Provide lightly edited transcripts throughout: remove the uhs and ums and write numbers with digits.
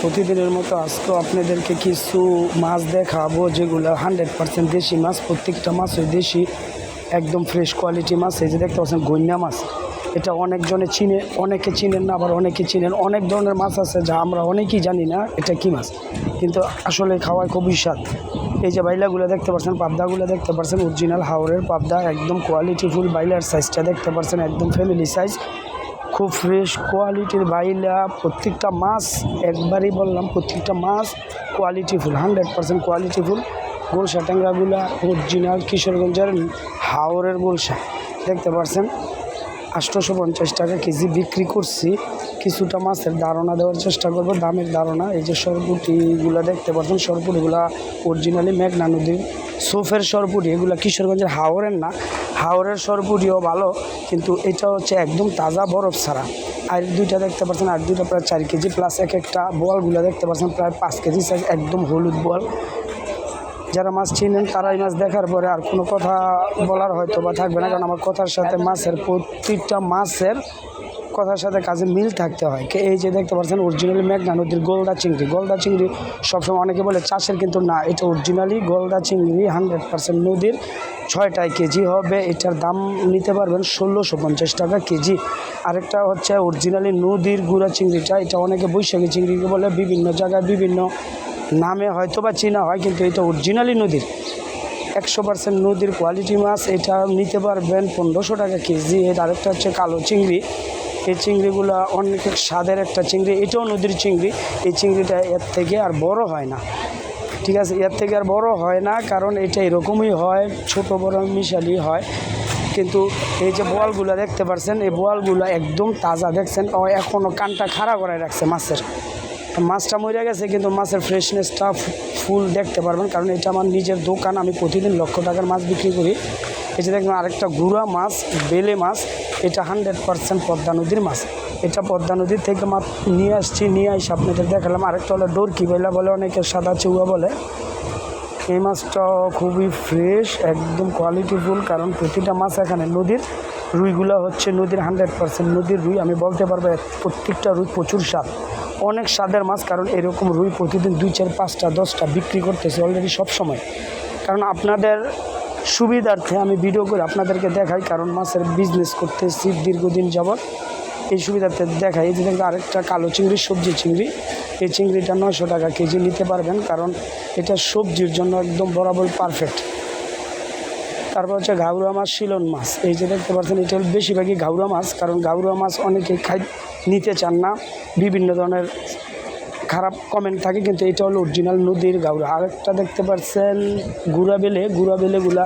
প্রতিদিনের মতো আজকেও আপনাদেরকে কিছু মাছ দেখাবো, যেগুলো 100% দেশি মাছ। প্রত্যেকটা মাছই দেশি, একদম ফ্রেশ কোয়ালিটি মাছ। এই যে দেখতে পাচ্ছেন গইনা মাছ, এটা অনেকজনে চিনে, অনেকে চিনেন না, আবার অনেকে চিনেন। অনেক ধরনের মাছ আছে যা আমরা অনেকেই জানি না এটা কী মাছ, কিন্তু আসলে খাওয়ায় খুবই স্বাদ। এই যে বাইলাগুলো দেখতে পাচ্ছেন, পাবদাগুলো দেখতে পাচ্ছেন, অরিজিনাল হাওরের পাবদা, একদম কোয়ালিটিফুল। বাইলার সাইজটা দেখতে পাচ্ছেন, একদম ফ্যামিলি সাইজ, খুব ফ্রেশ কোয়ালিটির বাইলা। প্রত্যেকটা মাছ, একবারই বললাম, প্রত্যেকটা মাছ কোয়ালিটিফুল, 100% কোয়ালিটিফুল। গোলসা ট্যাংরাগুলা অরিজিনাল কিশোরগঞ্জের হাওরের গোলসা দেখতে পাচ্ছেন, 850 টাকা কেজি বিক্রি করছি। কিছুটা মাছের ধারণা দেওয়ার চেষ্টা করব, দামের ধারণা। এই যে সরপুটিগুলো দেখতে পাচ্ছেন, সরপুটিগুলা অরিজিনালি মেঘনা নদীর সোফের সরপুটি, এগুলো কিশোরগঞ্জের হাওরের না। হাওরের সরপুটিও ভালো, কিন্তু এটা হচ্ছে একদম তাজা বরফ ছাড়া। আর দুইটা দেখতে পাচ্ছেন, আর দুইটা প্রায় 4 কেজি প্লাস। এক একটা বোয়ালগুলো দেখতে পাচ্ছেন প্রায় 5 কেজি সাইজ, একদম হলুদ বোয়াল। যারা মাছ চিনেন তারা এই মাছ দেখার পরে আর কোনো কথা বলার হয়তো বা থাকবে না, কারণ আমার কথার সাথে মাছের, প্রত্যেকটা মাছের কথার সাথে কাজে মিল থাকতে হয়। এই যে দেখতে পাচ্ছেন অরিজিনালি মেঘনা নদীর গলদা চিংড়ি। গলদা চিংড়ি সবসময় অনেকে বলে চাষের, কিন্তু না, এটা অরিজিনালি গলদা চিংড়ি, 100% নদীর। 6টায় কেজি হবে। এটার দাম নিতে পারবেন 1650 টাকা কেজি। আরেকটা হচ্ছে অরিজিনালি নদীর গুঁড়া চিংড়িটা, এটা অনেকে বৈশাখী চিংড়িকে বলে, বিভিন্ন জায়গায় বিভিন্ন নামে হয়তো বা চিনা হয়, কিন্তু এটা অরিজিনালি নদীর, 100% নদীর কোয়ালিটি মাছ। এটা নিতে পারবেন 1500 টাকা কেজি। এর আরেকটা হচ্ছে কালো চিংড়ি। এই চিংড়িগুলো অনেক স্বাদের একটা চিংড়ি, এটাও নদীর চিংড়ি। এই চিংড়িটা এর থেকে আর বড় হয় না, ঠিক আছে, এর থেকে আর বড় হয় না, কারণ এটা এরকমই হয়, ছোট বড় মিশালি হয়। কিন্তু এই যে বোয়ালগুলো দেখতে পাচ্ছেন, এই বোয়ালগুলো একদম তাজা, দেখছেন এখনও কানটা খাড়া করায় রাখছে মাছের। মাছটা মরে গেছে, কিন্তু মাছের ফ্রেশনেসটা ফুল দেখতে পারবেন, কারণ এটা আমার নিজের দোকান। আমি প্রতিদিন লক্ষ টাকার মাছ বিক্রি করি। এই যে দেখবেন আরেকটা গুঁড়া মাছ, বেলে মাছ, এটা 100% পদ্মা নদীর মাছ। এটা পদ্মা নদীর থেকে মাছ নিয়ে আসছি, নিয়ে এসে আপনাদের দেখালাম। আরেকটা হলো ডরকি বেলা বলে, অনেকে সাদা চৌয়া বলে। এই মাছটা খুবই ফ্রেশ, একদম কোয়ালিটিফুল, কারণ প্রতিটা মাছ এখানে নদীর। রুইগুলো হচ্ছে নদীর, 100% নদীর রুই। আমি বলতে পারবো প্রত্যেকটা রুই প্রচুর স্বাদ, অনেক স্বাদের মাছ। কারণ এরকম রুই প্রতিদিন 2, 4, 5টা 10টা বিক্রি করতেছে অলরেডি সব সময়। কারণ আপনাদের সুবিধার্থে আমি ভিডিও করে আপনাদেরকে দেখাই, কারণ মাছের বিজনেস করতেছি দীর্ঘদিন যাবৎ, এই সুবিধার্থে দেখাই। এই যে আরেকটা কালো চিংড়ি, সবজি চিংড়ি। এই চিংড়িটা 900 টাকা কেজি নিতে পারবেন, কারণ এটা সবজির জন্য একদম বরাবর পারফেক্ট। তারপর হচ্ছে ঘাউরা মাছ, শিলন মাছ। এই যে দেখতে পাচ্ছেন, এটা বেশিরভাগই ঘাউরা মাছ, কারণ ঘাউরা মাছ অনেকে নিতে চান না, বিভিন্ন ধরনের খারাপ কমেন্ট থাকে, কিন্তু এটা হলো অরিজিনাল নদীর ঘাউরা। আরেকটা দেখতে পাচ্ছেন গুড়া বেলেগুলা,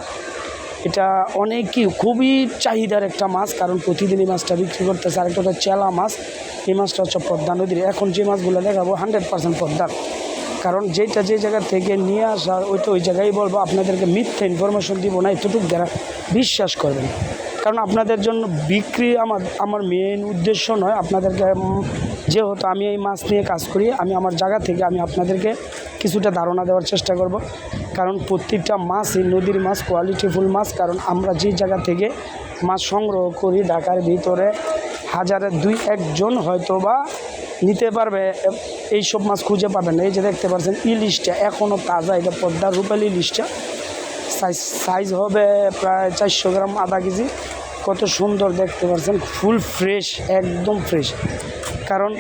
এটা অনেকই খুবই চাহিদার একটা মাছ, কারণ প্রতিদিনই মাছটা বিক্রি করতেছে। আরেকটা হচ্ছে চেলা মাছ। এই মাছটা হচ্ছে পদ্মা নদীর। এখন যে মাছগুলো দেখাবো 100% পদ্মার, কারণ যেটা যে জায়গা থেকে নিয়ে আসার ওইটা ওই জায়গায় বলবো। আপনাদেরকে মিথ্যা ইনফরমেশন দিব না, এতটুকু যারা বিশ্বাস করবেন, কারণ আপনাদের জন্য বিক্রি আমার মেন উদ্দেশ্য নয়। আপনাদেরকে, যেহেতু আমি এই মাছ নিয়ে কাজ করি, আমি আমার জায়গা থেকে আমি আপনাদেরকে কিছুটা ধারণা দেওয়ার চেষ্টা করব, কারণ প্রত্যেকটা মাছই নদীর মাছ, কোয়ালিটিফুল মাছ। কারণ আমরা যে জায়গা থেকে মাছ সংগ্রহ করি, ঢাকার ভিতরে হাজারে 2-1 জন হয়তো বা নিতে পারবে, এইসব মাছ খুঁজে পাবেন না। এই যে দেখতে পাচ্ছেন ইলিশটা এখনও তাজা, এটা পদ্মার রূপালী ইলিশটা। সাইজ হবে প্রায় 400 গ্রাম, আধা কেজি। কত সুন্দর দেখতে পাচ্ছেন, ফুল ফ্রেশ, একদম ফ্রেশ। কারণ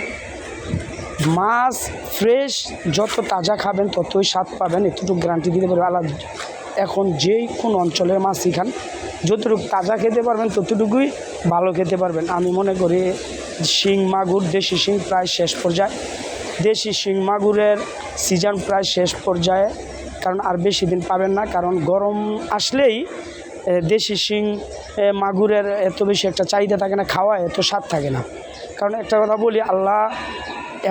মাছ ফ্রেশ, যত তাজা খাবেন ততই স্বাদ পাবেন, এতটুকু গ্যারান্টি দিতে পারবে আলাদা। এখন যেই কোন অঞ্চলের মাছই খান, যতটুকু তাজা খেতে পারবেন ততটুকুই ভালো খেতে পারবেন। আমি মনে করি শিং মাগুর, দেশি শিং প্রায় শেষ পর্যায়ে। দেশি শিং মাগুরের সিজন প্রায় শেষ পর্যায়ে, কারণ আর বেশি দিন পাবেন না। কারণ গরম আসলেই দেশি শিং মাগুরের এত বেশি একটা চাহিদা থাকে না, খাওয়া এত স্বাদ থাকে না। কারণ একটা কথা বলি, আল্লাহ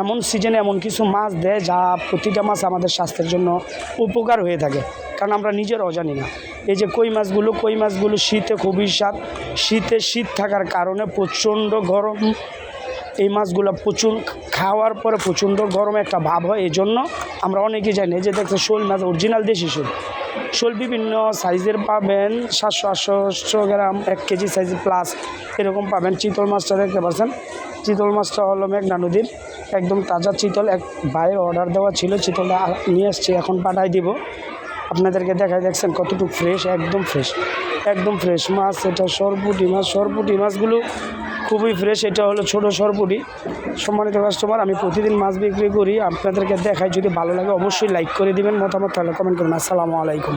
এমন সিজনে এমন কিছু মাছ দেয় যা প্রতিটা মাছ আমাদের স্বাস্থ্যের জন্য উপকার হয়ে থাকে, কারণ আমরা নিজেরাও জানি না। এই যে কই মাছগুলো শীতে খুবই স্বাদ। শীত থাকার কারণে প্রচণ্ড গরম এই মাছগুলো প্রচুর খাওয়ার পরে প্রচণ্ড গরম একটা ভাব হয়, এই জন্য আমরা অনেকেই জানি। এই যে দেখছেন শোল মাছ, অরিজিনাল দেশি শোল। শোল বিভিন্ন সাইজের পাবেন, 700-800 গ্রাম, 1 কেজি সাইজের প্লাস এরকম পাবেন। চিতল মাছটা দেখতে পাচ্ছেন, চিতল মাছটা হলো মেঘনা নদীর একদম তাজা চিতল। এক ভাইয়ের অর্ডার দেওয়া ছিল, চিতলটা নিয়ে আসছি, এখন পাঠাই দিব আপনাদেরকে। দেখাই, দেখছেন কতটুকু ফ্রেশ, একদম ফ্রেশ, একদম ফ্রেশ মাছ। এটা সরপুঁটি মাছ, সরপুঁটি মাছগুলো খুবই ফ্রেশ। এটা হলো ছোটো সরপুঁটি। সম্মানিত কাস্টমার, আমি প্রতিদিন মাছ বিক্রি করি, আপনাদেরকে দেখাই। যদি ভালো লাগে অবশ্যই লাইক করে দিবেন, মতামত তাহলে কমেন্ট করুন। আসসালামু আলাইকুম।